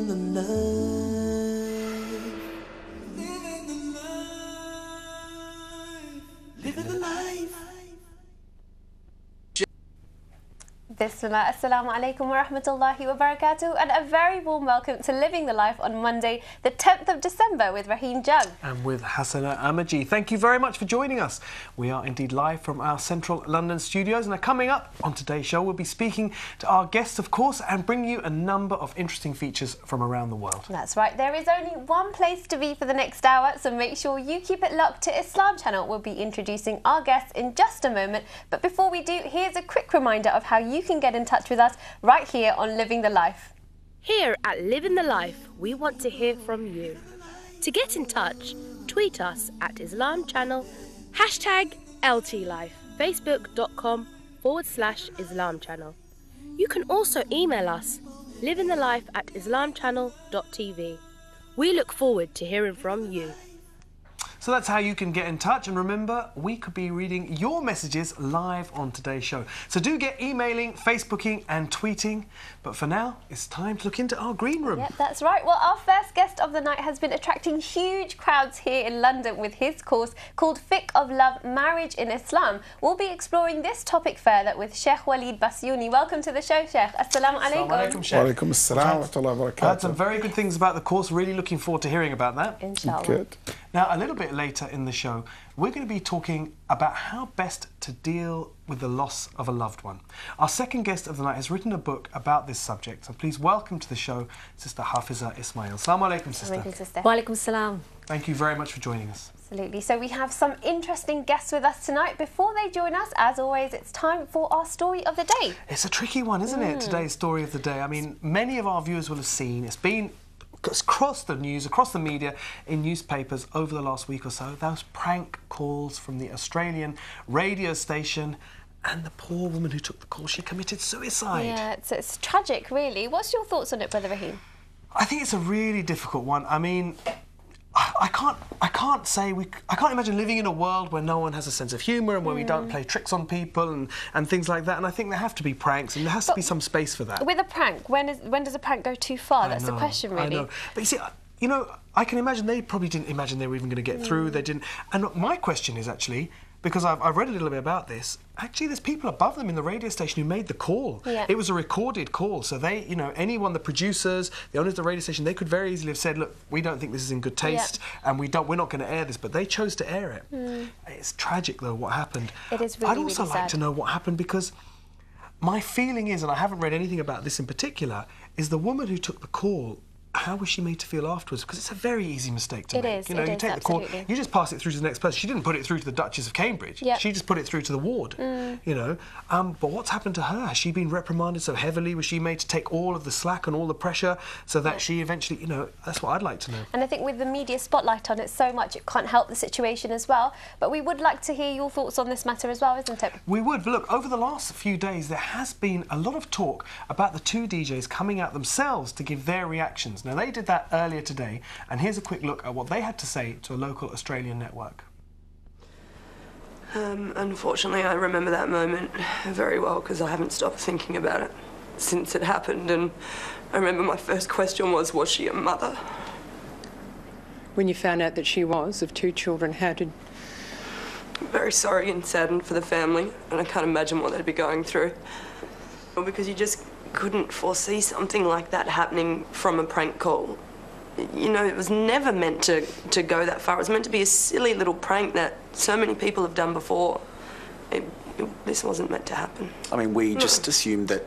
the life. Living the life. Living the life. Bismillah, Assalamu alaikum wa rahmatullahi wa barakatuh, and a very warm welcome to Living the Life on Monday, the 10th of December with Raheen Jung. And with Hassana Amaji. Thank you very much for joining us. We are indeed live from our central London studios, and coming up on today's show, we'll be speaking to our guests, of course, and bringing you a number of interesting features from around the world. That's right, there is only one place to be for the next hour, so make sure you keep it locked to Islam Channel. We'll be introducing our guests in just a moment, but before we do, here's a quick reminder of how you can get in touch with us right here on Living the Life. Here at Living the Life, we want to hear from you. To get in touch, tweet us at Islam Channel, #LTLife, facebook.com/Islam Channel. You can also email us, livingthelife@islamchannel.tv. We look forward to hearing from you. So that's how you can get in touch, and remember, we could be reading your messages live on today's show. So do get emailing, Facebooking and tweeting, but for now, it's time to look into our green room. Yep, that's right. Well, our first guest of the night has been attracting huge crowds here in London with his course called Fiqh of Love, Marriage in Islam. We'll be exploring this topic further with Shaykh Waleed Basyouni. Welcome to the show, Shaykh. Assalamu alaikum. Assalamu alaikum, Shaykh. Wa alaikum assalam wa rahmatullahi wa barakatuh. I heard some very good things about the course. Really looking forward to hearing about that. Inshallah. Good. Now, a little bit later in the show, we're going to be talking about how best to deal with the loss of a loved one. Our second guest of the night has written a book about this subject, so please welcome to the show Sister Hafizah Ismail. Assalamu alaikum, sister. Wa alaikum salam. Thank you very much for joining us. Absolutely. So we have some interesting guests with us tonight. Before they join us, as always, it's time for our story of the day. It's a tricky one, isn't it, today's story of the day? I mean, many of our viewers will have seen, it's been across the news, across the media, in newspapers over the last week or so, those prank calls from the Australian radio station, and the poor woman who took the call, she committed suicide. Yeah, it's tragic, really. What's your thoughts on it, Brother Raheen? I think it's a really difficult one. I mean, I can't imagine living in a world where no one has a sense of humour and where we don't play tricks on people and things like that. And I think there have to be pranks, and there has to be some space for that. With a prank, when does a prank go too far? That's the question, really. I know. But you see, you know, I can imagine they probably didn't imagine they were even going to get through. They didn't. And my question is actually, because I've read a little bit about this, actually there's people above them in the radio station who made the call. Yeah. It was a recorded call, so they, you know, anyone, the producers, the owners of the radio station, they could very easily have said, look, we don't think this is in good taste, and we're not going to air this, but they chose to air it. It's tragic, though, what happened. It is really, I'd also really like sad to know what happened, because my feeling is, and I haven't read anything about this in particular, is the woman who took the call, how was she made to feel afterwards? Because it's a very easy mistake to make. It is, you know, you take the call, absolutely. you just pass it through to the next person. She didn't put it through to the Duchess of Cambridge. Yep. She just put it through to the ward. You know, but what's happened to her? Has she been reprimanded so heavily? Was she made to take all of the slack and all the pressure so that she eventually, you know, that's what I'd like to know. And I think with the media spotlight on it so much, it can't help the situation as well. But we would like to hear your thoughts on this matter as well, isn't it? We would, but look, over the last few days, there has been a lot of talk about the two DJs coming out themselves to give their reactions. Now, they did that earlier today, and here's a quick look at what they had to say to a local Australian network. Unfortunately, I remember that moment very well because I haven't stopped thinking about it since it happened, and I remember my first question was she a mother? When you found out that she was, of two children, how did... I'm very sorry and saddened for the family, and I can't imagine what they'd be going through. Well, because you just couldn't foresee something like that happening from a prank call. You know, it was never meant to go that far. It was meant to be a silly little prank that so many people have done before. This wasn't meant to happen. I mean, we just assumed that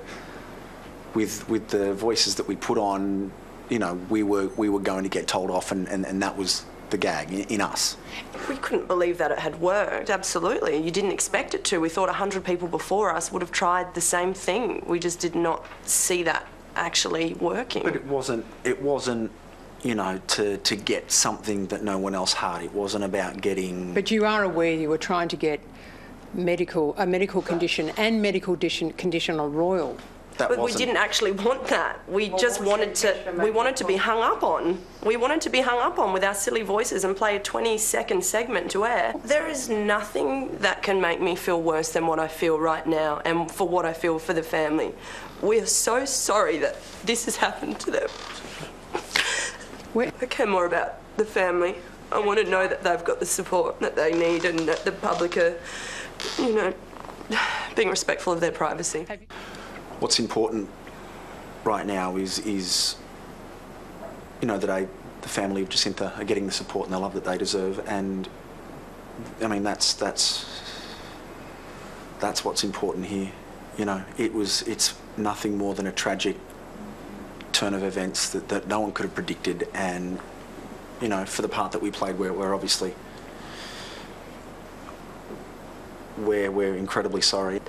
with the voices that we put on, you know, we were going to get told off, and that was the gag in us. We couldn't believe that it had worked, absolutely. You didn't expect it to. We thought 100 people before us would have tried the same thing. We just did not see that actually working. But it wasn't, you know, to get something that no one else had. It wasn't about getting... But you are aware you were trying to get a medical condition and medical condition on Royal. But we didn't actually want that. We just wanted to be hung up on. We wanted to be hung up on with our silly voices and play a 20-second segment to air. There is nothing that can make me feel worse than what I feel right now and for what I feel for the family. We are so sorry that this has happened to them. I care more about the family. I want to know that they've got the support that they need and that the public are, you know, being respectful of their privacy. What's important right now is you know, that the family of Jacinta are getting the support and the love that they deserve, and I mean that's what's important here. You know, it's nothing more than a tragic turn of events that no one could have predicted, and you know, for the part that we played, we're obviously we're incredibly sorry.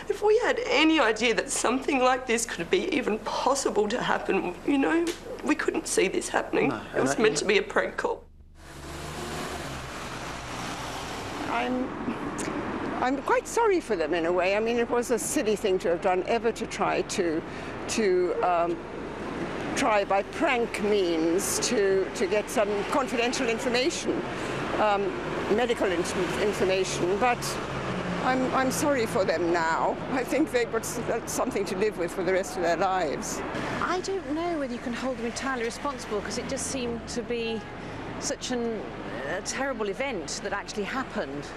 If we had any idea that something like this could be even possible to happen, you know, we couldn't see this happening. No, it was meant to be a prank call. I'm quite sorry for them in a way. I mean, it was a silly thing to have done, ever to try try by prank means to get some confidential information, medical information. But I'm sorry for them now. I think they've got something to live with for the rest of their lives. I don't know whether you can hold them entirely responsible, because it just seemed to be such a terrible event that actually happened.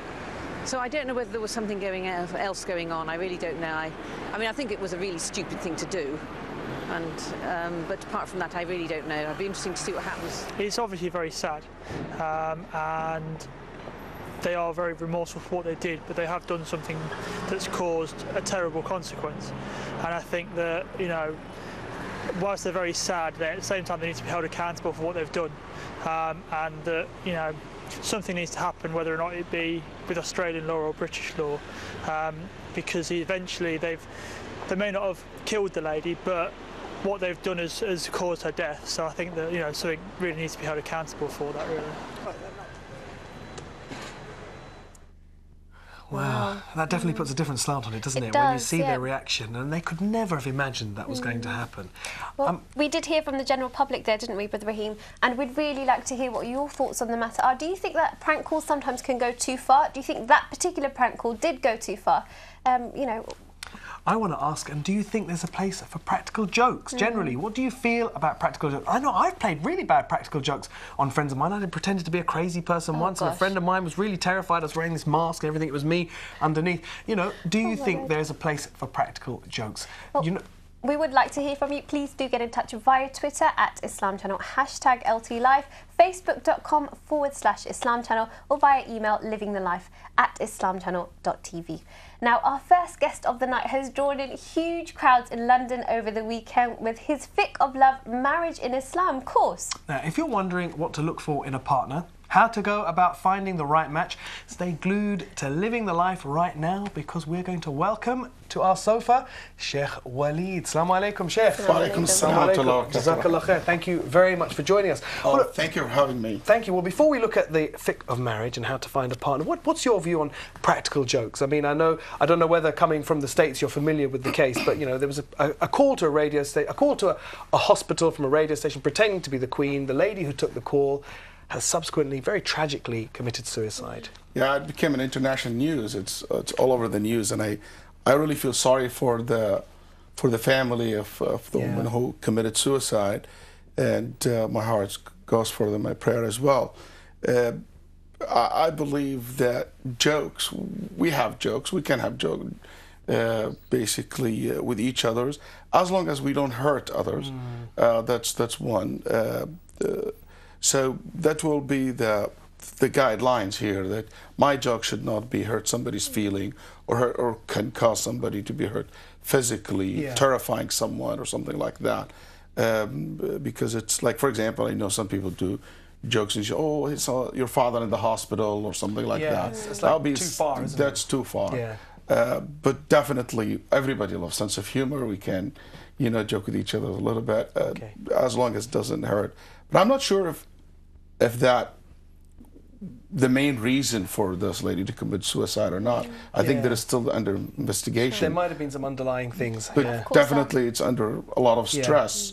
So I don't know whether there was something else going on. I really don't know. I mean, I think it was a really stupid thing to do. And but apart from that, I really don't know. It'd be interesting to see what happens. It's obviously very sad, and they are very remorseful for what they did, but they have done something that's caused a terrible consequence. And I think that, you know, whilst they're very sad, at the same time they need to be held accountable for what they've done, and that, you know, something needs to happen, whether or not it be with Australian law or British law, because eventually they may not have killed the lady, but what they've done has caused her death. So I think that, you know, something really needs to be held accountable for that, really. Wow, that definitely puts a different slant on it, doesn't it? Does, when you see yeah. their reaction, and they could never have imagined that was going to happen. Well, we did hear from the general public there, didn't we, Brother Raheem? And we'd really like to hear what your thoughts on the matter are. Do you think that prank calls sometimes can go too far? Do you think that particular prank call did go too far? You know, I want to ask, and do you think there's a place for practical jokes? Generally, what do you feel about practical jokes? I know I've played really bad practical jokes on friends of mine. I pretended to be a crazy person once, and a friend of mine was really terrified. I was wearing this mask and everything. It was me underneath. You know, do you think there's a place for practical jokes? Well, you know, we would like to hear from you. Please do get in touch via Twitter at Islam Channel, #LTLive, Facebook.com/Islam Channel, or via email livingthelife@islamchannel.tv. Now, our first guest of the night has drawn in huge crowds in London over the weekend with his Fiqh of Love Marriage in Islam course. Now, if you're wondering what to look for in a partner, how to go about finding the right match, stay glued to Living the Life right now, because we're going to welcome to our sofa Shaykh Waleed. Assalamu alaikum, Shaykh. Wa alaikum assalam. Jazakallah khair. Thank you very much for joining us. Oh, well, thank you for having me. Thank you. Well, before we look at the fiqh of marriage and how to find a partner, what's your view on practical jokes? I mean, I don't know whether coming from the States you're familiar with the case, but you know, there was a call to a radio station, a call to a hospital from a radio station pretending to be the Queen. The lady who took the call has subsequently, very tragically, committed suicide. Yeah, it became an international news. It's all over the news, and I really feel sorry for the family of the woman who committed suicide, and my heart goes for them. My prayer as well. I believe that jokes, we have jokes. We can have jokes, basically with each other, as long as we don't hurt others. That's one. So that will be the guidelines here, that my joke should not be hurt somebody's feeling or can cause somebody to be hurt physically, terrifying someone or something like that. Because it's like, for example, I know some people do jokes and say, oh, it's your father in the hospital or something like that. It's like too far, isn't it? That's too far. Yeah. But definitely, everybody loves sense of humor. We can, you know, joke with each other a little bit, as long as it doesn't hurt. But I'm not sure if that the main reason for this lady to commit suicide or not. I think that is still under investigation. There might have been some underlying things. But definitely it's under a lot of stress.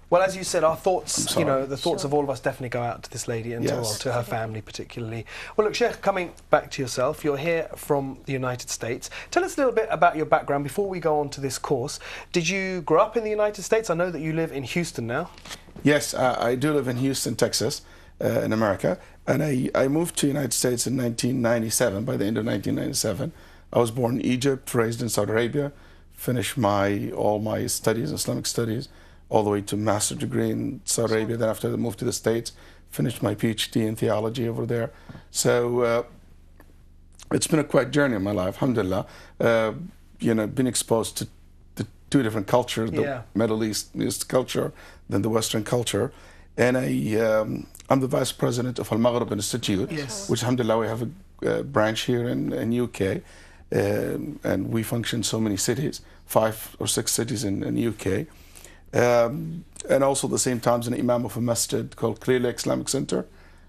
Well, as you said, our thoughts, you know, the thoughts Sure. of all of us definitely go out to this lady and Yes. to her family particularly. Well, look, Sheikh, coming back to yourself, you're here from the United States. Tell us a little bit about your background before we go on to this course. Did you grow up in the United States? I know that you live in Houston now. Yes, I do live in Houston, Texas, in America, and I moved to the United States in 1997, by the end of 1997. I was born in Egypt, raised in Saudi Arabia, finished all my studies, Islamic studies, all the way to master's degree in Saudi Arabia. Then after I moved to the States, finished my PhD in theology over there. So it's been a quite journey in my life, alhamdulillah. You know, been exposed to the two different cultures, the Middle East culture, then the Western culture. And I'm the vice president of Al Maghrib Institute, which alhamdulillah we have a branch here in UK. And we function in so many cities, 5 or 6 cities in UK. And also at the same time, as an imam of a masjid called Clear Lake Islamic Center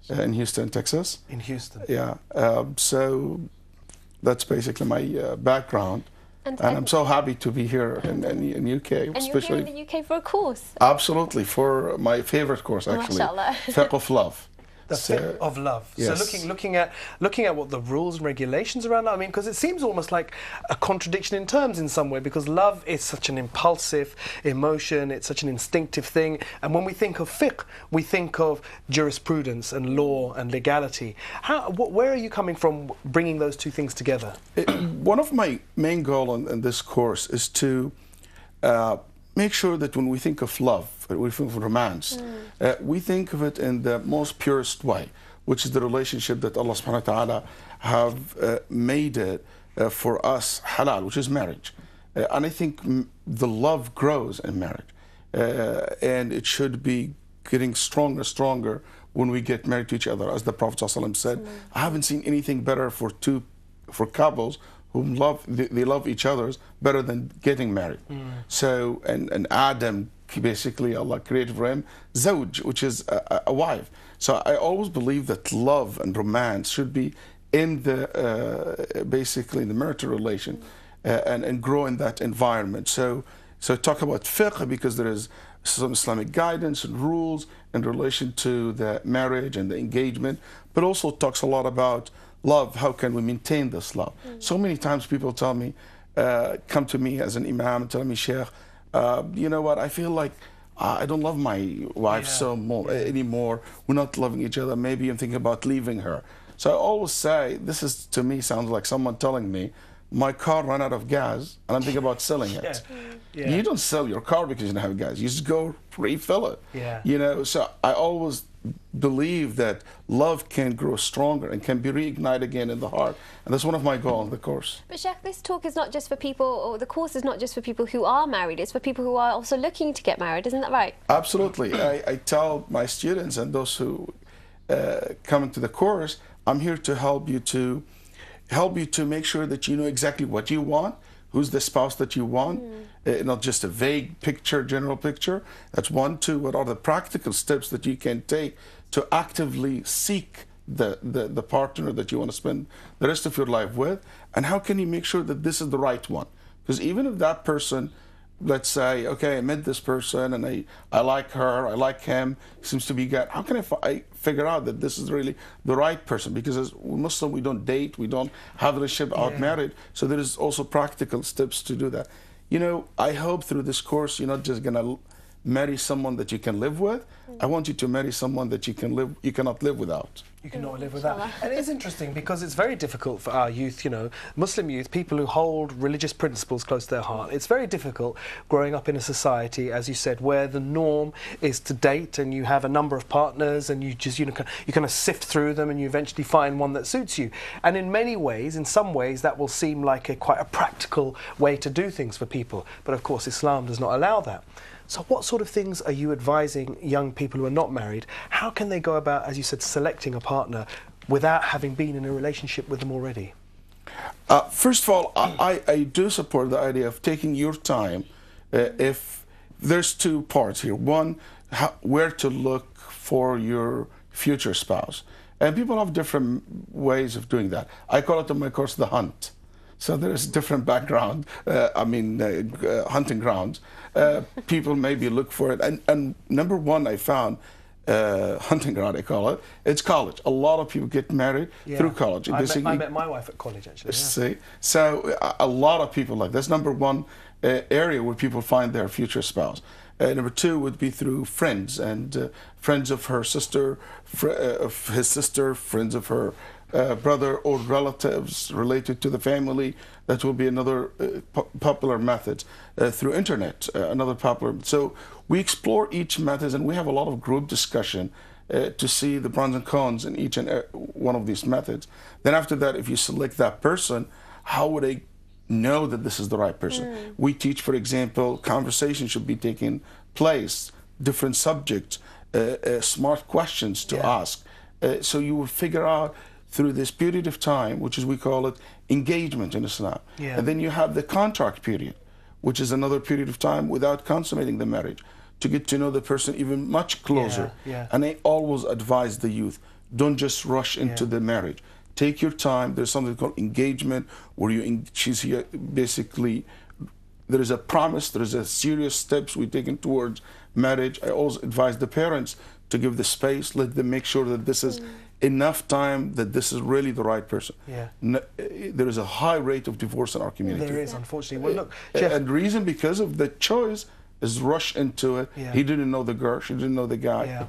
in Houston, Texas. In Houston. Yeah. So that's basically my background. And I'm so happy to be here in UK. And especially you're here in the UK for a course. Absolutely, for my favorite course actually, Fiqh of Love. The fiqh of love. Yes. So looking at what the rules and regulations around that. I mean, because it seems almost like a contradiction in terms in some way, because love is such an impulsive emotion, it's such an instinctive thing, and when we think of fiqh, we think of jurisprudence and law and legality. Where are you coming from bringing those two things together? One of my main goals in this course is to make sure that when we think of love, we think of romance, we think of it in the most purest way, which is the relationship that Allah subhanahu wa ta'ala have made it for us halal, which is marriage. And I think the love grows in marriage. And it should be getting stronger when we get married to each other. As the Prophet ﷺ said, I haven't seen anything better for couples who they love each other better than getting married. So, and Adam, basically Allah created for him zawj, which is a wife. So I always believe that love and romance should be in the basically in the marital relation and grow in that environment. So talk about fiqh because there is some Islamic guidance and rules in relation to the marriage and the engagement, but also talks a lot about love. How can we maintain this love? So many times people tell me, come to me as an imam and tell me, Sheikh, you know what, I feel like I don't love my wife anymore. We're not loving each other. Maybe I'm thinking about leaving her. So I always say, this is to me sounds like someone telling me, my car ran out of gas and I'm thinking about selling it. You don't sell your car because you don't have gas. You just go refill it. You know, so I always believe that love can grow stronger and can be reignited again in the heart. And that's one of my goals in the course. But Sheikh, this talk is not just for people, or the course is not just for people who are married, it's for people who are also looking to get married, isn't that right? Absolutely. I tell my students and those who come into the course, I'm here to help you to make sure that you know exactly what you want, who's the spouse that you want, not just a vague picture, general picture. That's 1. 2, what are the practical steps that you can take to actively seek the partner that you want to spend the rest of your life with, and how can you make sure that this is the right one? Because even if that person, let's say, okay, I met this person and I like her, I like him, seems to be good. How can I figure out that this is really the right person? Because as Muslim, we don't date, we don't have a relationship out married. So there is also practical steps to do that. You know, I hope through this course, you're not just gonna marry someone that you can live with. I want you to marry someone that you cannot live without. You cannot live without. And it is interesting because it's very difficult for our youth, you know, Muslim youth, people who hold religious principles close to their heart. It's very difficult growing up in a society, as you said, where the norm is to date and you have a number of partners and you just, you kind of sift through them and you eventually find one that suits you. And in many ways, in some ways, that will seem like quite a practical way to do things for people. But of course, Islam does not allow that. So what sort of things are you advising young people who are not married? How can they go about, as you said, selecting a partner without having been in a relationship with them already? First of all, I do support the idea of taking your time. If there's 2 parts here. 1, where to look for your future spouse. And people have different ways of doing that. I call it in my course the hunt. So there is different background, hunting grounds. People maybe look for it. And number one, I found, hunting ground, I call it, it's college. A lot of people get married through college. I met my wife at college, actually. Yeah. See? So a lot of people like that's number one area where people find their future spouse. Number two would be through friends, and friends of her sister, of his sister, friends of her brother, or relatives related to the family. That will be another popular method. Through internet, another popular. So we explore each method, and we have a lot of group discussion to see the pros and cons in each and one of these methods. Then after that, if you select that person, how would I know that this is the right person? We teach, for example, conversation should be taking place, different subjects, smart questions to ask. So you will figure out through this period of time, which is, we call it engagement in Islam. And then you have the contract period, which is another period of time without consummating the marriage, to get to know the person even much closer. And I always advise the youth, don't just rush into the marriage. Take your time. There's something called engagement, where she's here basically, there is a promise, there is a serious steps we're taking towards marriage. I always advise the parents to give the space, let them make sure that this is enough time, that this is really the right person. There is a high rate of divorce in our community. There is, unfortunately. Well, look, and the reason because of the choice is rush into it. He didn't know the girl, she didn't know the guy.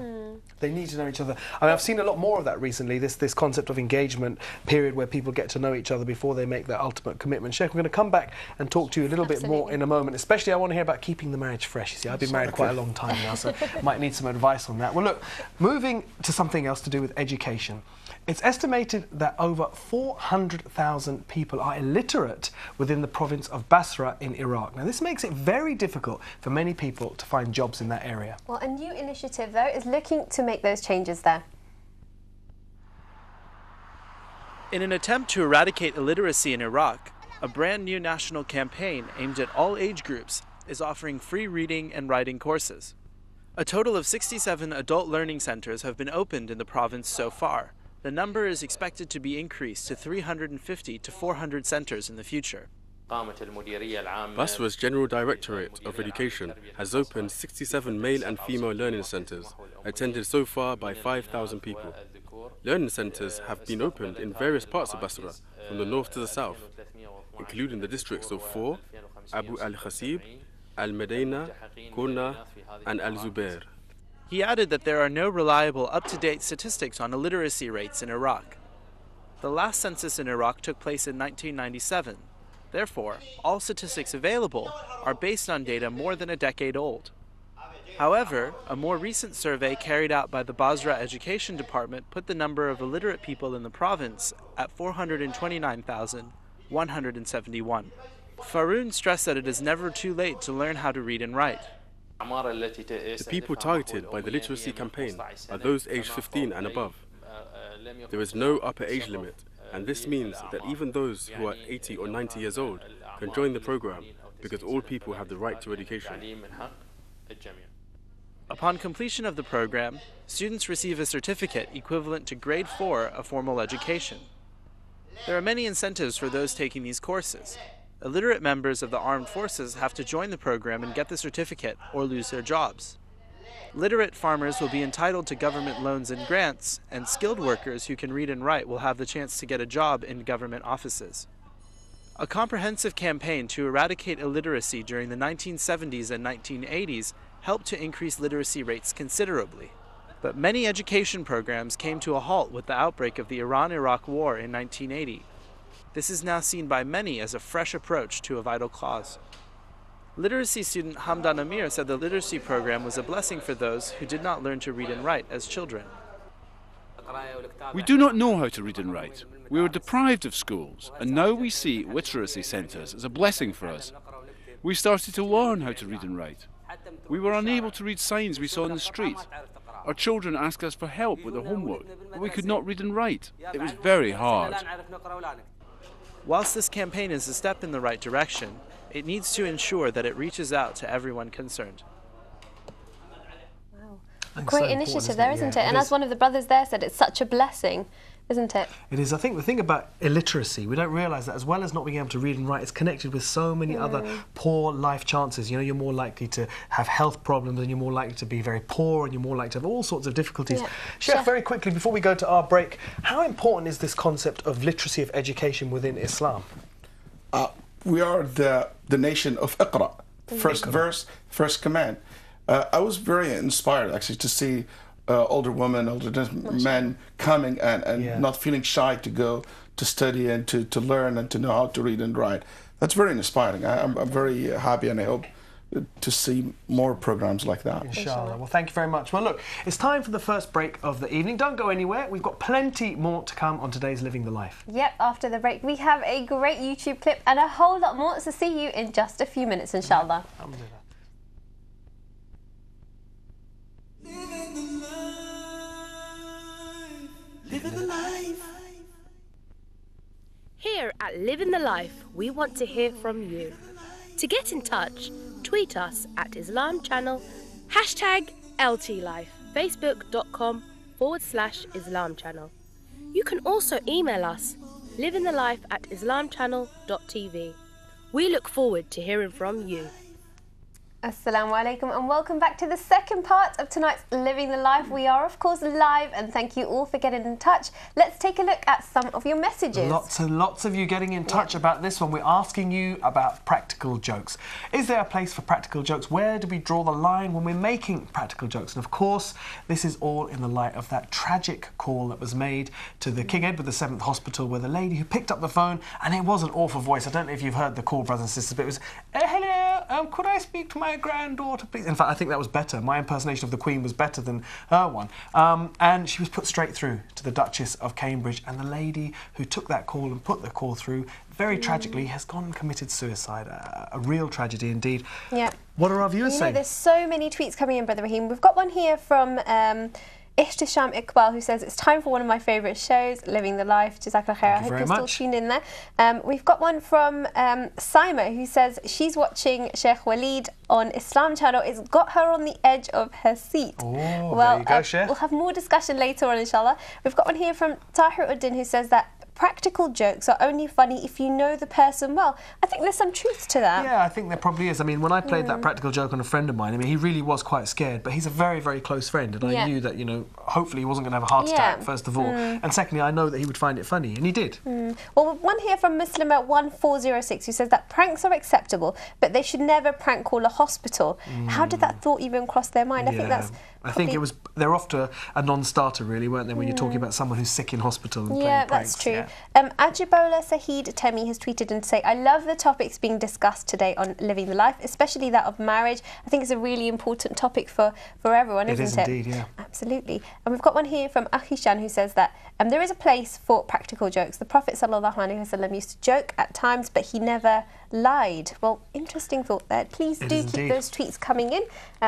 They need to know each other. I mean, I've seen a lot more of that recently, this concept of engagement period where people get to know each other before they make their ultimate commitment. Sheikh, we're going to come back and talk to you a little bit more in a moment. Especially, I want to hear about keeping the marriage fresh. You see, I've been married quite a long time now, so might need some advice on that. Well, look, moving to something else to do with education. It's estimated that over 400,000 people are illiterate within the province of Basra in Iraq. Now, this makes it very difficult for many people to find jobs in that area. Well, a new initiative, though, is looking to make those changes there. In an attempt to eradicate illiteracy in Iraq, a brand new national campaign aimed at all age groups is offering free reading and writing courses. A total of 67 adult learning centers have been opened in the province so far. The number is expected to be increased to 350 to 400 centers in the future. Basra's General Directorate of Education has opened 67 male and female learning centers, attended so far by 5,000 people. Learning centers have been opened in various parts of Basra, from the north to the south, including the districts of Four, Abu al-Khasib, Al-Medina, Kurna, and Al-Zubair. He added that there are no reliable, up-to-date statistics on illiteracy rates in Iraq. The last census in Iraq took place in 1997. Therefore, all statistics available are based on data more than a decade old. However, a more recent survey carried out by the Basra Education Department put the number of illiterate people in the province at 429,171. Faroon stressed that it is never too late to learn how to read and write. The people targeted by the literacy campaign are those aged 15 and above. There is no upper age limit, and this means that even those who are 80 or 90 years old can join the program, because all people have the right to education. Upon completion of the program, students receive a certificate equivalent to grade 4 of formal education. There are many incentives for those taking these courses. Illiterate members of the armed forces have to join the program and get the certificate or lose their jobs. Literate farmers will be entitled to government loans and grants, and skilled workers who can read and write will have the chance to get a job in government offices. A comprehensive campaign to eradicate illiteracy during the 1970s and 1980s helped to increase literacy rates considerably. But many education programs came to a halt with the outbreak of the Iran-Iraq War in 1980. This is now seen by many as a fresh approach to a vital cause. Literacy student Hamdan Amir said the literacy program was a blessing for those who did not learn to read and write as children. We do not know how to read and write. We were deprived of schools, and now we see literacy centres as a blessing for us. We started to learn how to read and write. We were unable to read signs we saw in the street. Our children asked us for help with their homework, but we could not read and write. It was very hard. Whilst this campaign is a step in the right direction, it needs to ensure that it reaches out to everyone concerned. Wow. A great initiative there, isn't it? And as one of the brothers there said, it's such a blessing isn't it? It is. I think the thing about illiteracy, we don't realise that as well as not being able to read and write, it's connected with so many other poor life chances. You know, you're more likely to have health problems and you're more likely to be very poor and you're more likely to have all sorts of difficulties. Yeah. Sheikh, very quickly, before we go to our break, how important is this concept of literacy, of education within Islam? We are the nation of Iqra, first verse, first command. I was very inspired actually to see older women, older men coming and not feeling shy to go to study and to learn and to know how to read and write. That's very inspiring. I'm very happy, and I hope to see more programs like that. Inshallah. Well, thank you very much. Well, look, it's time for the first break of the evening. Don't go anywhere. We've got plenty more to come on today's Living the Life. Yep, after the break, we have a great YouTube clip and a whole lot more, so see you in just a few minutes, inshallah. Living the life. Here at Living the Life, we want to hear from you. To get in touch, tweet us at Islam Channel, #LTLife, facebook.com/Islam Channel. You can also email us, livingthelife@islamchannel.tv. We look forward to hearing from you. Assalamu alaikum and welcome back to the second part of tonight's Living the Life. We are of course live and thank you all for getting in touch. Let's take a look at some of your messages. Lots and lots of you getting in touch about this one. We're asking you about practical jokes. Is there a place for practical jokes? Where do we draw the line when we're making practical jokes? And of course, this is all in the light of that tragic call that was made to the King Edward VII Hospital, where the lady who picked up the phone, and it was an awful voice. I don't know if you've heard the call, brothers and sisters, but it was, hello, could I speak to my granddaughter, please? In fact, I think that was better. My impersonation of the Queen was better than her one. And she was put straight through to the Duchess of Cambridge, and the lady who took that call and put the call through, very tragically, has gone and committed suicide. A real tragedy indeed. Yeah. What are our viewers saying? There's so many tweets coming in, Brother Raheem. We've got one here from Ihtisham Iqbal, who says it's time for one of my favourite shows, Living the Life. Jazakallah khair. I hope you're still tuned in there. We've got one from Saima, who says she's watching Shaykh Waleed on Islam Channel. It's got her on the edge of her seat. Oh, well, there you go, Sheikh. We'll have more discussion later on, inshallah. We've got one here from Tahir Uddin, who says that practical jokes are only funny if you know the person well. I think there's some truth to that. Yeah, I think there probably is. I mean, when I played that practical joke on a friend of mine, I mean, he really was quite scared, but he's a very, very close friend, and I knew that, you know, hopefully he wasn't going to have a heart attack, first of all, and secondly, I know that he would find it funny, and he did. Well, one here from Muslima1406, who says that pranks are acceptable, but they should never prank call a hospital. How did that thought even cross their mind? I think that's... I think it was, they're off to a non-starter really, weren't they, when you're talking about someone who's sick in hospital and playing pranks. That's true. Ajibola Sahid Temi has tweeted and say, I love the topics being discussed today on Living the Life, especially that of marriage. I think it's a really important topic for everyone, isn't it? It is indeed, yeah. Absolutely. And we've got one here from Akhishan, who says that there is a place for practical jokes. The Prophet ﷺ used to joke at times, but he never lied. Well, interesting thought there. Please do keep those tweets coming in.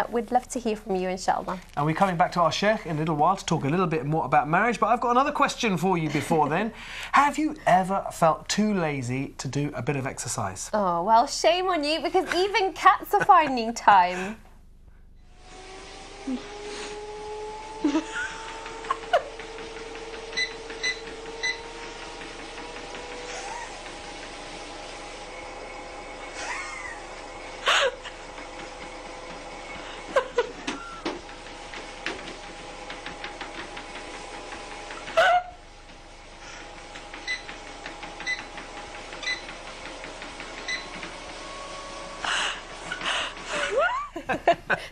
We'd love to hear from you, inshallah. And we're coming back to our Sheikh in a little while to talk a little bit more about marriage, but I've got another question for you before then. Have you ever felt too lazy to do a bit of exercise? Oh, well, shame on you, because even cats are finding time.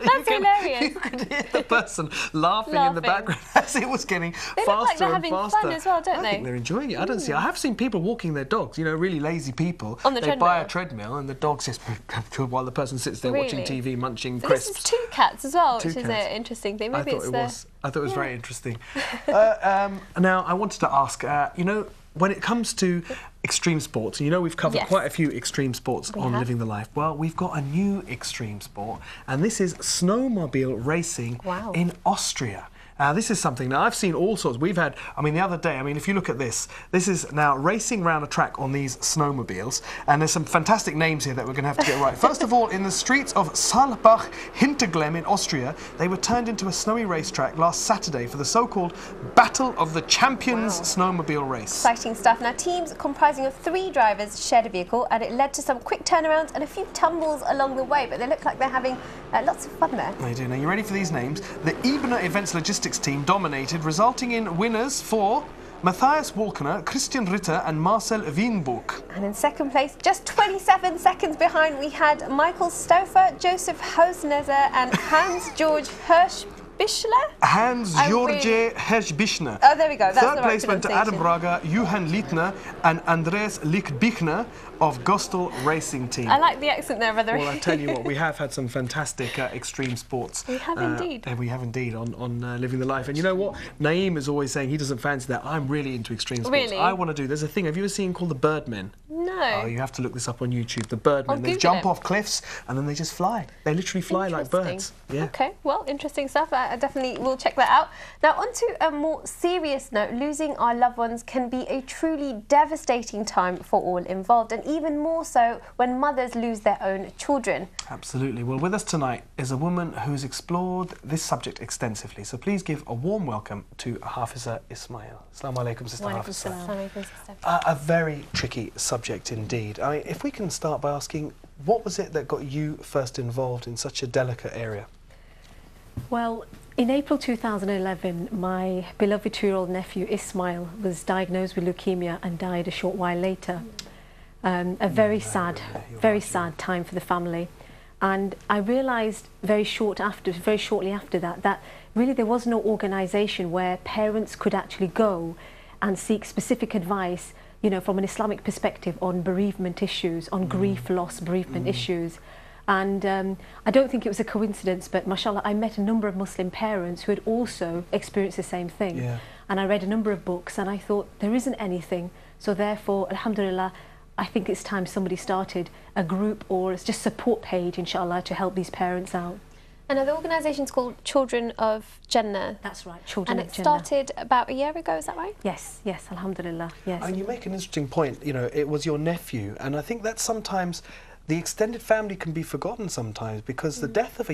That's hilarious. You could hear the person laughing in the background as it was getting faster and faster. They look like they're having fun as well, don't they? I think they're enjoying it. I don't see. I have seen people walking their dogs. You know, really lazy people. On the treadmill. They buy a treadmill and the dog just while the person sits there watching TV, munching crisps. This is two cats as well, which is an interesting thing. Maybe I thought it was very interesting. Now I wanted to ask. You know, when it comes to extreme sports, you know we've covered quite a few extreme sports on Living the Life. Well, we've got a new extreme sport, and this is snowmobile racing in Austria. This is something, now I've seen all sorts. We've had, I mean, the other day, I mean, if you look at this is now racing around a track on these snowmobiles, and there's some fantastic names here that we're going to have to get right. First of all, in the streets of Saalbach Hinterglemm in Austria, they were turned into a snowy racetrack last Saturday for the so-called Battle of the Champions snowmobile race. Exciting stuff. Now, teams comprising of 3 drivers shared a vehicle, and it led to some quick turnarounds and a few tumbles along the way, but they look like they're having lots of fun there. They do. Now, you ready for these names? The Ebner Events Logistics team dominated, resulting in winners for Matthias Walkener, Christian Ritter and Marcel Wienbuch. And in second place, just 27 seconds behind, we had Michael Stauffer, Joseph Hausneser and Hans-Georg Hirschbichler? Hans-George Hirschbichler. Oh, there we go. That's Third the place right went to Adam Braga, Johan Littner and Andreas Lichtbichner of Gostel Racing Team. I like the accent there, by the way. Well, I tell you what, we have had some fantastic extreme sports. We have indeed. We have indeed on Living the Life. And you know what? Naeem is always saying he doesn't fancy that. I'm really into extreme sports. Really? I want to do. There's a thing. Have you ever seen called the Birdmen? No. Oh, you have to look this up on YouTube. The Birdmen. They jump off cliffs and then they just fly. They literally fly like birds. Yeah. Okay, well, interesting stuff. I definitely will check that out. Now, on to a more serious note. Losing our loved ones can be a truly devastating time for all involved, and even more so when mothers lose their own children. Absolutely. Well, with us tonight is a woman who's explored this subject extensively. So please give a warm welcome to Hafizah Ismail. Assalamu alaikum, Sister Hafizah. A very tricky subject indeed. I mean, if we can start by asking, what was it that got you first involved in such a delicate area? Well, in April 2011, my beloved 2-year-old nephew Ismail was diagnosed with leukemia and died a short while later. A very sad time for the family. And I realised very shortly after that really there was no organisation where parents could actually go and seek specific advice, you know, from an Islamic perspective on bereavement issues, on grief, loss, bereavement issues. And I don't think it was a coincidence, but mashallah, I met a number of Muslim parents who had also experienced the same thing. Yeah. And I read a number of books and I thought, there isn't anything. So therefore, alhamdulillah, I think it's time somebody started a group or it's just support page, inshallah, to help these parents out. And the organisation's called Children of Jannah. That's right, Children of Jannah. And it started about a year ago, is that right? Yes, yes, alhamdulillah, yes. And you make an interesting point, you know, it was your nephew, and I think that sometimes the extended family can be forgotten sometimes because the death of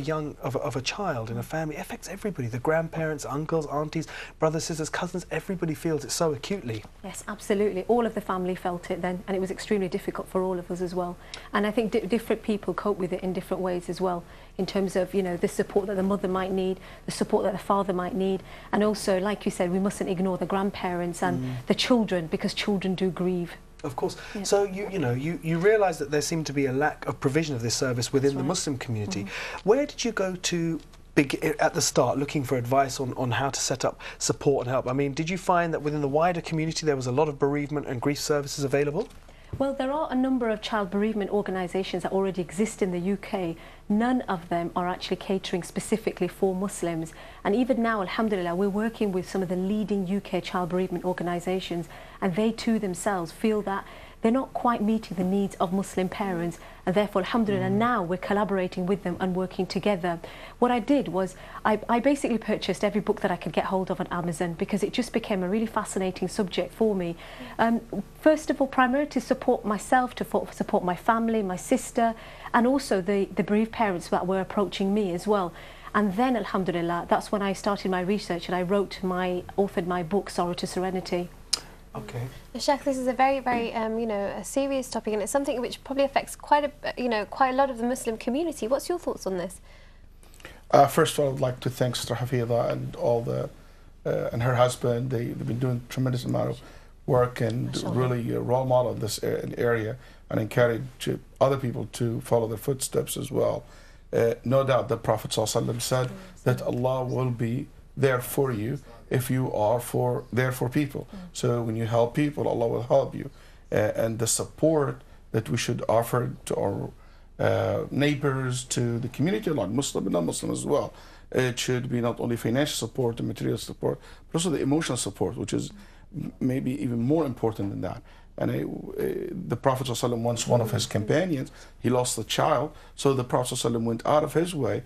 a child in a family affects everybody, the grandparents, uncles, aunties, brothers, sisters, cousins, everybody feels it so acutely. Yes, absolutely. All of the family felt it then, and it was extremely difficult for all of us as well. And I think different people cope with it in different ways as well, in terms of, you know, the support that the mother might need, the support that the father might need, and also, like you said, we mustn't ignore the grandparents and the children, because children do grieve. Of course. Yeah. So you realise that there seemed to be a lack of provision of this service within the Muslim community. Where did you go to at the start, looking for advice on how to set up support and help? I mean, did you find that within the wider community there was a lot of bereavement and grief services available? Well, there are a number of child bereavement organisations that already exist in the UK. None of them are actually catering specifically for Muslims. And even now, alhamdulillah, we're working with some of the leading UK child bereavement organisations, and they too themselves feel that they're not quite meeting the needs of Muslim parents, and therefore, alhamdulillah, now we're collaborating with them and working together. What I did was I basically purchased every book that I could get hold of on Amazon, because it just became a really fascinating subject for me. First of all, primarily to support myself, to support my family, my sister, and also the bereaved parents that were approaching me as well. And then, alhamdulillah, that's when I started my research and I authored my book, Sorrow to Serenity. Okay. Shaykh, this is a very, very, a serious topic, and it's something which probably affects quite a lot of the Muslim community. What's your thoughts on this? First of all, I'd like to thank Sister Hafizah and and her husband. They've been doing a tremendous amount of work and really a role model of this area, and encourage other people to follow their footsteps as well. No doubt the Prophet ﷺ said that Allah will be there for you if you are there for people. So when you help people, Allah will help you. And the support that we should offer to our neighbors, to the community, like Muslim and non-Muslim as well, it should be not only financial support and material support, but also the emotional support, which is maybe even more important than that. And the Prophet ﷺ, once one of his companions, he lost a child, so the Prophet ﷺ went out of his way,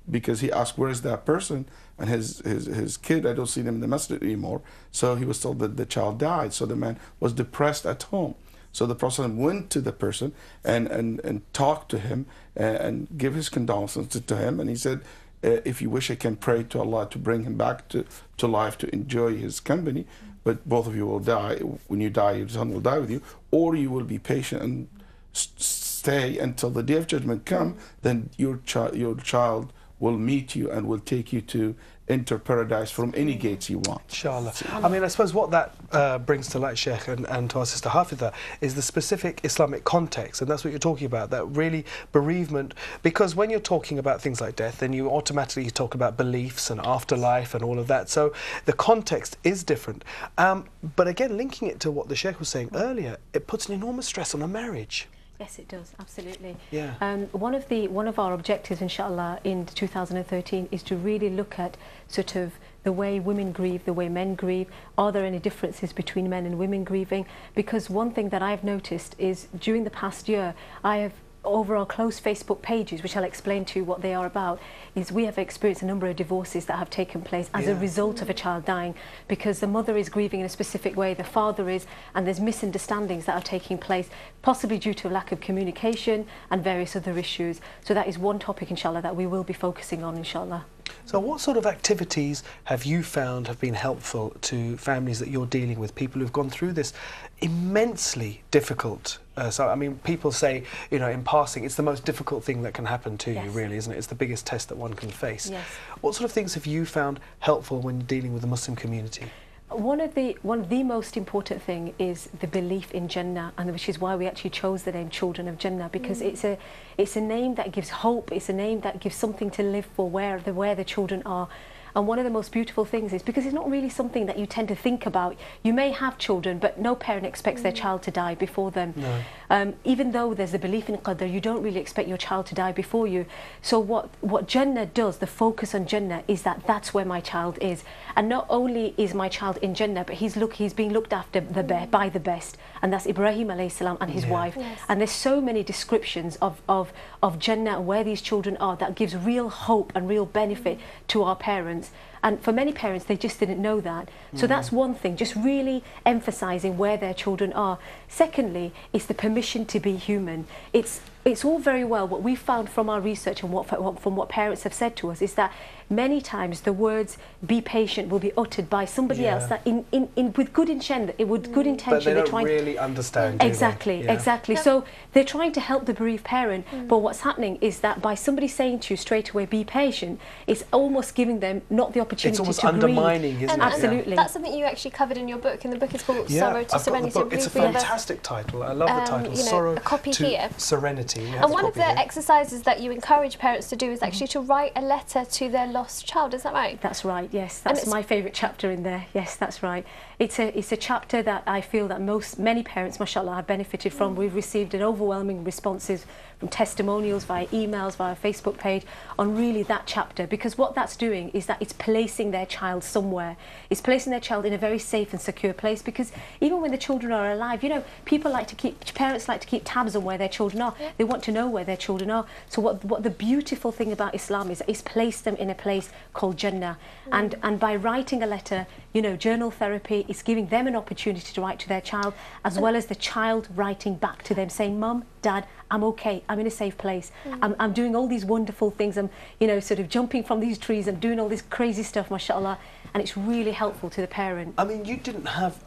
because he asked, where is that person? And his kid, I don't see him in the masjid anymore. So he was told that the child died, so the man was depressed at home. So the Prophet ﷺ went to the person and talked to him and give his condolences to him, and he said, if you wish, I can pray to Allah to bring him back to life, to enjoy his company, but both of you will die. When you die, your son will die with you, or you will be patient and stay until the day of judgment come, then your child will meet you and will take you to enter paradise from any gates you want. Inshallah. I mean, I suppose what that brings to light, Sheikh, and to our sister Hafizah, is the specific Islamic context, and that's what you're talking about, that really bereavement, because when you're talking about things like death, then you automatically talk about beliefs and afterlife and all of that, so the context is different. But again, linking it to what the Sheikh was saying earlier, it puts an enormous stress on a marriage. Yes, it does, absolutely. Yeah. One of our objectives, inshallah, in 2013 is to really look at sort of the way women grieve, the way men grieve. Are there any differences between men and women grieving? Because one thing that I've noticed is during the past year, I have, over our close Facebook pages, which I'll explain to you what they are about, is we have experienced a number of divorces that have taken place as a result of a child dying, because the mother is grieving in a specific way, the father is, and there's misunderstandings that are taking place, possibly due to lack of communication and various other issues. So that is one topic, inshallah, that we will be focusing on, inshallah. So what sort of activities have you found have been helpful to families that you're dealing with, people who've gone through this immensely difficult, so I mean, people say, you know, in passing, it's the most difficult thing that can happen to you, really, isn't it? It's the biggest test that one can face. Yes. What sort of things have you found helpful when dealing with the Muslim community? One of the most important thing is the belief in Jannah, and which is why we actually chose the name Children of Jannah, because it's a name that gives hope, it's a name that gives something to live for where the children are. And one of the most beautiful things is because it's not really something that you tend to think about. You may have children, but no parent expects their child to die before them. No. Even though there's a belief in Qadr, you don't really expect your child to die before you. So what Jannah does, the focus on Jannah, is that that's where my child is. And not only is my child in Jannah, but he's being looked after by the best. And that's Ibrahim alayhi salam and his wife. Yes. And there's so many descriptions of Jannah and where these children are that gives real hope and real benefit to our parents. And for many parents, they just didn't know that. So that's one thing, just really emphasising where their children are. Secondly, it's the permission to be human. It's all very well. What we found from our research and from what parents have said to us is that many times the words "be patient" will be uttered by somebody else that with good intention, but they don't really understand. Exactly, exactly. So they're trying to help the bereaved parent, but what's happening is that by somebody saying to you straight away, "Be patient," it's almost giving them not the opportunity it's almost to undermining, grieve. isn't it? Absolutely. That's something you actually covered in your book, and the book is called Sorrow to Serenity. It's a fantastic title. I love the title, Sorrow to Serenity. And one of the exercises that you encourage parents to do is actually to write a letter to their lost child. Is that right? That's right. Yes, that's my favourite chapter in there. Yes, that's right. It's a chapter that I feel that many parents, mashallah, have benefited from. We've received an overwhelming responses from testimonials via emails, via Facebook page on really that chapter, because what that's doing is that it's placing their child somewhere. It's placing their child in a very safe and secure place, because even when the children are alive, you know, parents like to keep tabs on where their children are. They want to know where their children are. So what the beautiful thing about Islam is that it's placed them in a place called Jannah. And by writing a letter, you know, journal therapy, it's giving them an opportunity to write to their child, as well as the child writing back to them saying, "Mum, Dad, I'm okay, I'm in a safe place, I'm doing all these wonderful things, I'm, you know, sort of jumping from these trees, I'm doing all this crazy stuff, mashallah," and it's really helpful to the parent. I mean, you didn't have,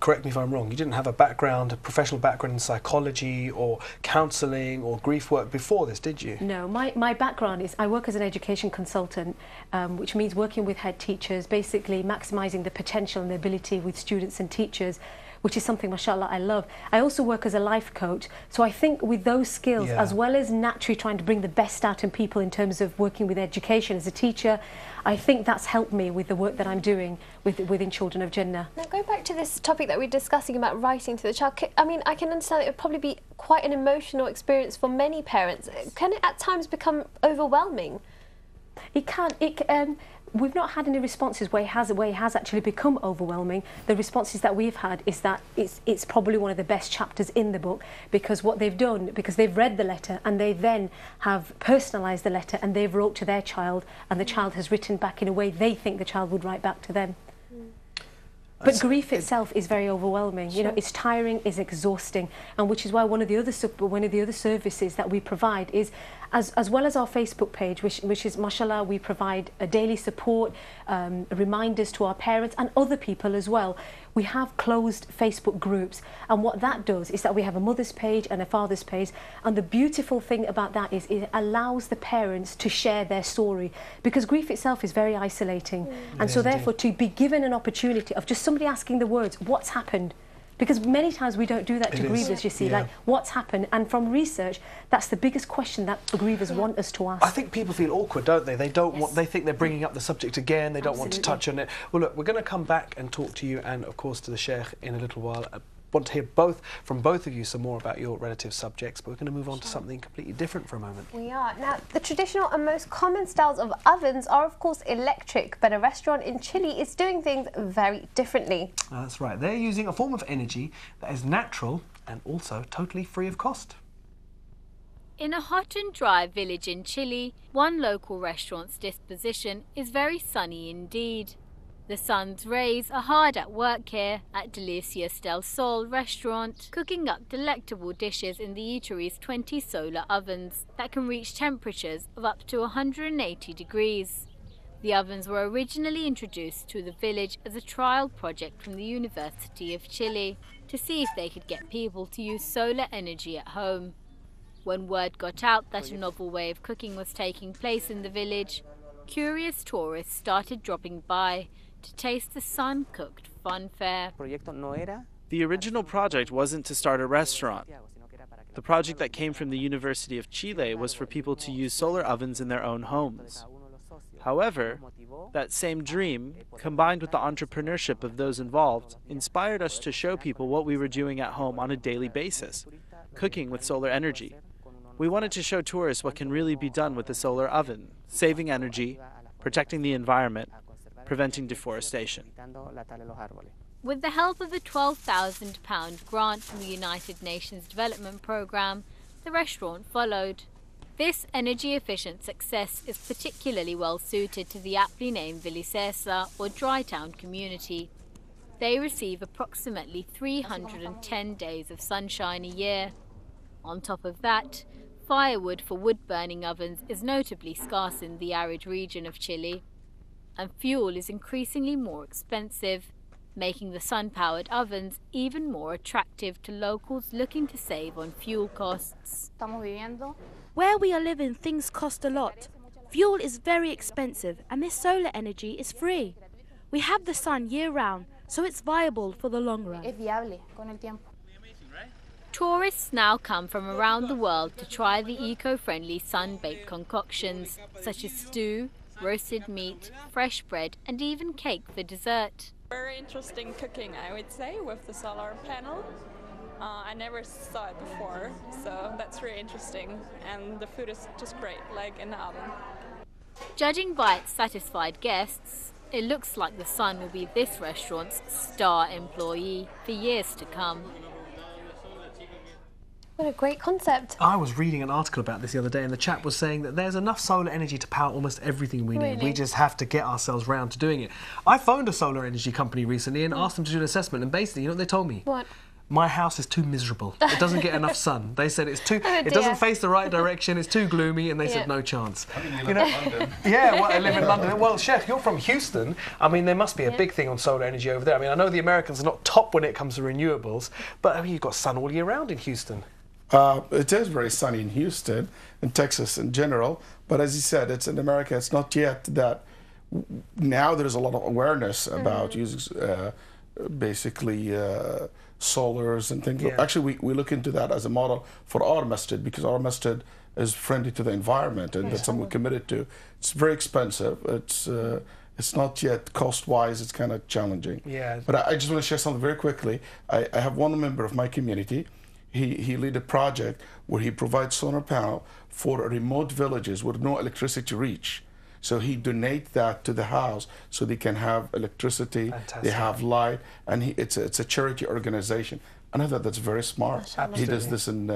correct me if I'm wrong, you didn't have a professional background in psychology or counselling or grief work before this, did you? No, my background is, I work as an education consultant, which means working with head teachers, basically maximising the potential and the ability with students and teachers, which is something, mashallah, I love. I also work as a life coach, so I think with those skills, as well as naturally trying to bring the best out in people in terms of working with education as a teacher, I think that's helped me with the work that I'm doing within Children of Jannah. Now, going back to this topic that we're discussing about writing to the child, I mean, I can understand it would probably be quite an emotional experience for many parents. Can it at times become overwhelming? It can. we've not had any responses where it has actually become overwhelming. The responses that we've had is that it's probably one of the best chapters in the book, because what they've done, because they've read the letter and they then have personalised the letter and they've wrote to their child, and the child has written back in a way they think the child would write back to them. But grief itself is very overwhelming. You know, it's tiring, it's exhausting, and which is why one of the other services that we provide is, as well as our Facebook page, which is, mashallah, we provide a daily support, reminders to our parents and other people as well. We have closed Facebook groups, and what that does is that we have a mother's page and a father's page, and the beautiful thing about that is it allows the parents to share their story, because grief itself is very isolating, and so therefore to be given an opportunity of just somebody asking the words, what's happened? Because many times we don't do that to grievers, you see, like, what's happened? And from research, that's the biggest question that the grievers want us to ask. I think people feel awkward, don't they? They don't want, they think they're bringing up the subject again, they don't want to touch on it. Well, look, we're going to come back and talk to you and, of course, to the Sheikh in a little while. Want to hear from both of you some more about your relative subjects, but we're going to move on to something completely different for a moment. We are. Now, the traditional and most common styles of ovens are, of course, electric, but a restaurant in Chile is doing things very differently. That's right. They're using a form of energy that is natural and also totally free of cost. In a hot and dry village in Chile, one local restaurant's disposition is very sunny indeed. The sun's rays are hard at work here at Delicias del Sol restaurant, cooking up delectable dishes in the eatery's 20 solar ovens that can reach temperatures of up to 180 degrees. The ovens were originally introduced to the village as a trial project from the University of Chile to see if they could get people to use solar energy at home. When word got out that a novel way of cooking was taking place in the village, curious tourists started dropping by to taste the sun-cooked funfare. The original project wasn't to start a restaurant. The project that came from the University of Chile was for people to use solar ovens in their own homes. However, that same dream, combined with the entrepreneurship of those involved, inspired us to show people what we were doing at home on a daily basis, cooking with solar energy. We wanted to show tourists what can really be done with a solar oven, saving energy, protecting the environment, preventing deforestation. With the help of a £12,000 grant from the United Nations Development Programme, the restaurant followed. This energy-efficient success is particularly well suited to the aptly named Villicesa or Dry Town community. They receive approximately 310 days of sunshine a year. On top of that, firewood for wood-burning ovens is notably scarce in the arid region of Chile, and fuel is increasingly more expensive, making the sun-powered ovens even more attractive to locals looking to save on fuel costs. Where we are living, things cost a lot. Fuel is very expensive, and this solar energy is free. We have the sun year-round, so it's viable for the long run. Tourists now come from around the world to try the eco-friendly sun-baked concoctions, such as stew, roasted meat, fresh bread, and even cake for dessert. Very interesting cooking, I would say, with the solar panel. I never saw it before, so that's really interesting, and the food is just great, like in the oven. Judging by its satisfied guests, it looks like the sun will be this restaurant's star employee for years to come. What a great concept. I was reading an article about this the other day, and the chap was saying that there's enough solar energy to power almost everything we need. We just have to get ourselves round to doing it. I phoned a solar energy company recently and asked them to do an assessment, and basically, you know what they told me? What? My house is too miserable. It doesn't get enough sun. They said it's too. It doesn't face the right direction. It's too gloomy, and they said no chance. I mean, you live in London. Yeah, well, I live in London. Well, Sheikh, you're from Houston. I mean, there must be a big thing on solar energy over there. I mean, I know the Americans are not top when it comes to renewables, but I mean, you've got sun all year round in Houston. It is very sunny in Houston, in Texas in general, but as you said, it's in America. It's not yet that. Now there's a lot of awareness about using basically solars and things. Yeah. Actually, we look into that as a model for our masjid, because our masjid is friendly to the environment, and that's something we're committed to. It's very expensive. It's not yet cost-wise. It's kind of challenging. Yeah. But I just want to share something very quickly. I have one member of my community. He lead a project where he provides solar panel for remote villages with no electricity reach. So he donates that to the house so they can have electricity, they have light, and it's a charity organization. And I thought that's very smart. He does this in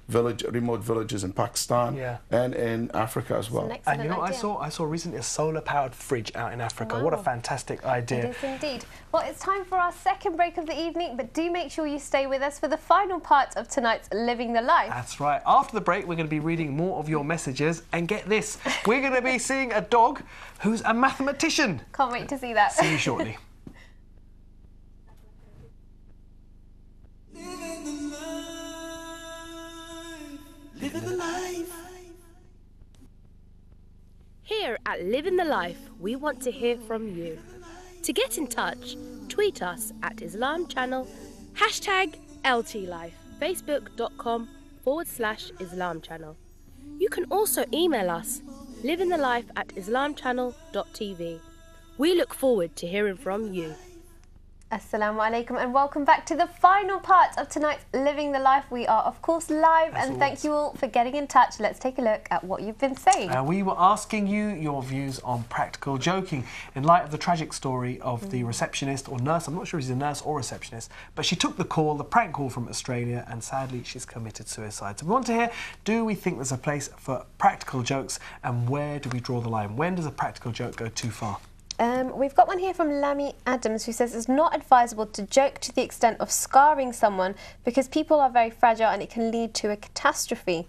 remote villages in Pakistan and in Africa as well. And you know, I saw recently a solar-powered fridge out in Africa. Wow. What a fantastic idea. It is indeed. Well, it's time for our second break of the evening, but do make sure you stay with us for the final part of tonight's Living the Life. That's right. After the break, we're going to be reading more of your messages. And get this, we're going to be seeing a dog who's a mathematician. Can't wait to see that. See you shortly. Living the life. Here at Living the Life, we want to hear from you. To get in touch, tweet us at Islam Channel, #LTLife, facebook.com/Islam Channel. You can also email us, livingthelife@islamchannel.tv. We look forward to hearing from you. Assalamu alaikum and welcome back to the final part of tonight's Living the Life. We are of course live and thank you all for getting in touch. Let's take a look at what you've been saying. We were asking you your views on practical joking in light of the tragic story of the receptionist or nurse. I'm not sure if she's a nurse or receptionist, but she took the prank call from Australia, and sadly she's committed suicide. So we want to hear, do we think there's a place for practical jokes, and where do we draw the line? When does a practical joke go too far? We've got one here from Lammy Adams who says it's not advisable to joke to the extent of scarring someone because people are very fragile and it can lead to a catastrophe.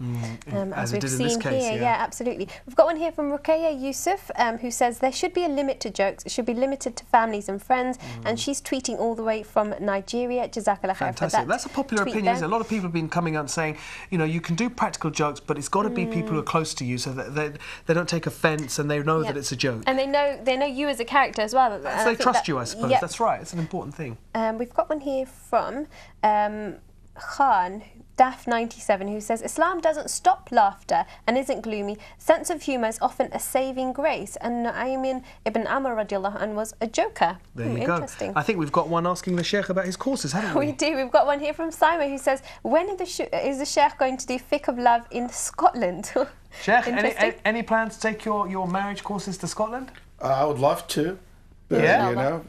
As we've seen here, yeah, absolutely. We've got one here from Ruqayya Yusuf who says there should be a limit to jokes. It should be limited to families and friends, and she's tweeting all the way from Nigeria. Jazakallah khair for that. That's a popular opinion, isn't it? A lot of people have been coming out and saying, you know, you can do practical jokes, but it's got to be people who are close to you so that they don't take offence and they know that it's a joke. And they know you as a character as well. So they trust you, I suppose. Yeah. That's right. It's an important thing. We've got one here from Khan Daf97 who says Islam doesn't stop laughter and isn't gloomy. Sense of humour is often a saving grace, and Nu'aymin ibn Amr radiallahu anhu was a joker. There you go. Interesting. I think we've got one asking the Sheikh about his courses, haven't we? We do. We've got one here from Simon who says, when is the Sheikh going to do fiqh of love in Scotland? Sheikh, any plans to take your marriage courses to Scotland? I would love to. Yeah, you know,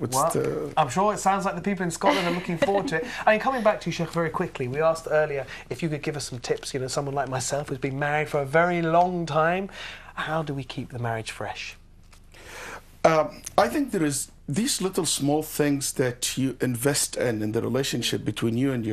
I'm sure it sounds like the people in Scotland are looking forward to it. I mean, coming back to you, Sheikh, very quickly, we asked earlier if you could give us some tips. You know, someone like myself who's been married for a very long time, how do we keep the marriage fresh? I think there is these little small things that you invest in the relationship between you and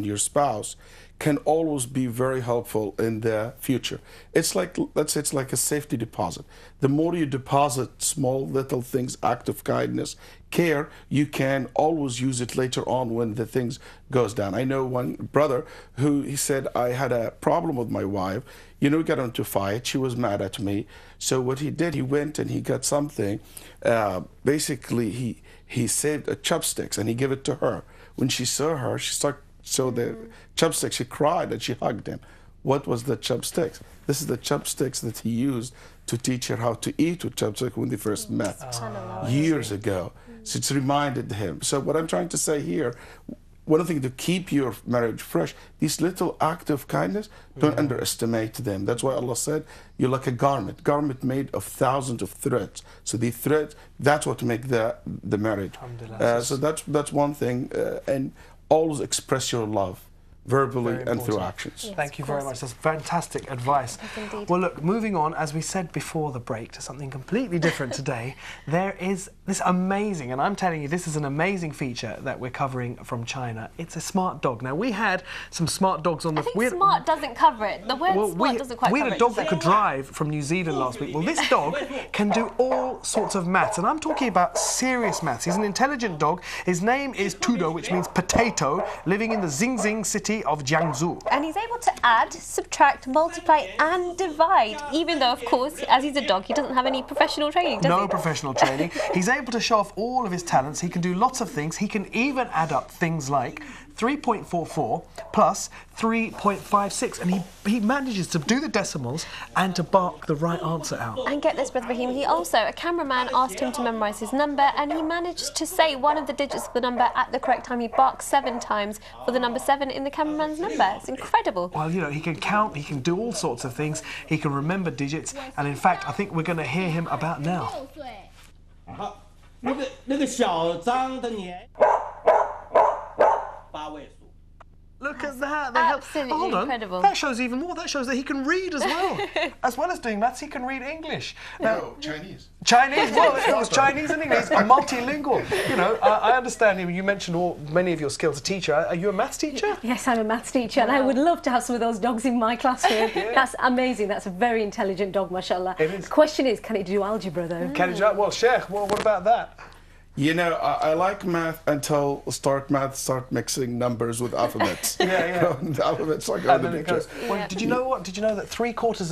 your spouse can always be very helpful in the future. It's like, let's say it's like a safety deposit. The more you deposit small little things, act of kindness, care, you can always use it later on when the things goes down. I know one brother who, he said, I had a problem with my wife. You know, we got into a fight. She was mad at me. So what he did, he went and he got something. Basically, he saved a chopsticks and he gave it to her. When she saw her, she started the chopsticks, she cried and she hugged him. What was the chopsticks? This is the chopsticks that he used to teach her how to eat with chopsticks when they first met years ago. So it's reminded him. So what I'm trying to say here, one thing to keep your marriage fresh, these little acts of kindness, don't underestimate them. That's why Allah said, you're like a garment made of thousands of threads. So the threads, that's what make the marriage. So that's one thing. And always express your love verbally and through actions. Yes, thank you very much. That's fantastic advice. Yes, well, look, moving on, as we said before the break, to something completely different today, there is this amazing, and I'm telling you, this is an amazing feature that we're covering from China. It's a smart dog. Now, we had some smart dogs on the... I think smart doesn't cover it. The word smart doesn't quite cover it. We had a dog that could drive from New Zealand last week. Well, this dog can do all sorts of maths, and I'm talking about serious maths. He's an intelligent dog. His name is Tudo, which means potato, living in the Xingxing city of Jiangsu. And he's able to add, subtract, multiply and divide, even though, of course, as he's a dog, he doesn't have any professional training, does he? No professional training. He's able to show off all of his talents. He can do lots of things. He can even add up things like 3.44 plus 3.56, and he manages to do the decimals and to bark the right answer out. And get this, Brother Rahim, a cameraman asked him to memorise his number, and he managed to say one of the digits of the number at the correct time. He barked 7 times for the number 7 in the cameraman's number. It's incredible. Well, you know, he can count, he can do all sorts of things, he can remember digits, and in fact, I think we're going to hear him about now. Look at that. Absolutely incredible. That shows even more. That shows that he can read as well. As well as doing maths, he can read English. No, Chinese. Chinese, well, it was Chinese and English. A multilingual. You know, I understand you mentioned many of your skills. A teacher. Are you a maths teacher? Yes, I'm a maths teacher, and I would love to have some of those dogs in my classroom. Yeah. That's amazing. That's a very intelligent dog, mashallah. It is. The question is, can it do algebra, though? Can it do? Well, Sheikh, what about that? You know, I like math until start mixing numbers with alphabets. Yeah. The alphabets like and then it goes. Well, did you know what? Did you know that 3/4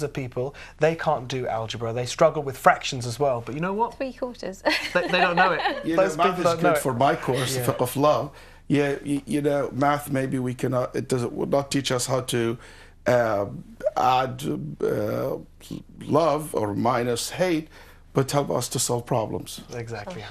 of people, they can't do algebra. They struggle with fractions as well. But you know what? 3/4. They don't know it. You know, math is good for my course, Fiqh of Love. Yeah, you know, math maybe we cannot. Would not teach us how to add love or minus hate, but help us to solve problems. Exactly.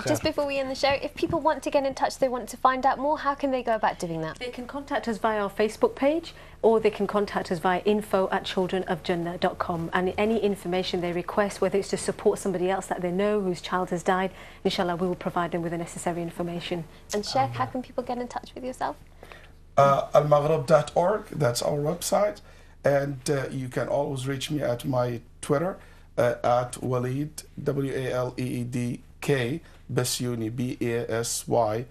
Just before we end the show, if people want to get in touch, they want to find out more, how can they go about doing that? They can contact us via our Facebook page, or they can contact us via info@childrenofjannah.com, and any information they request, whether it's to support somebody else that they know whose child has died, inshallah we will provide them with the necessary information. And Sheikh, how can people get in touch with yourself? almaghrib.org, that's our website, and you can always reach me at my Twitter, at Waleed, W-A-L-E-E-D-K, Basyouni, B-A-S-Y-O-U-N-I.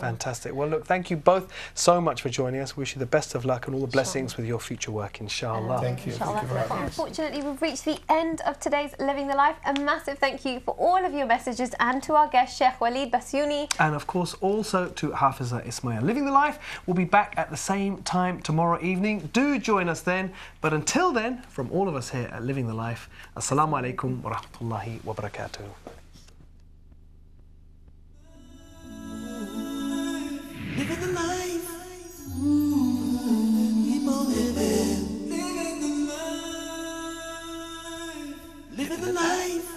Fantastic. Well, look, thank you both so much for joining us. Wish you the best of luck and all the blessings with your future work, inshallah. Thank you. Thank you for having us. Unfortunately, we've reached the end of today's Living the Life. A massive thank you for all of your messages, and to our guest, Shaykh Waleed Basyouni. And of course, also to Hafizah Ismail. Living the Life will be back at the same time tomorrow evening. Do join us then. But until then, from all of us here at Living the Life, Assalamu alaikum wa rahmatullahi wa barakatuh. Living the life. People living the life. Living the life.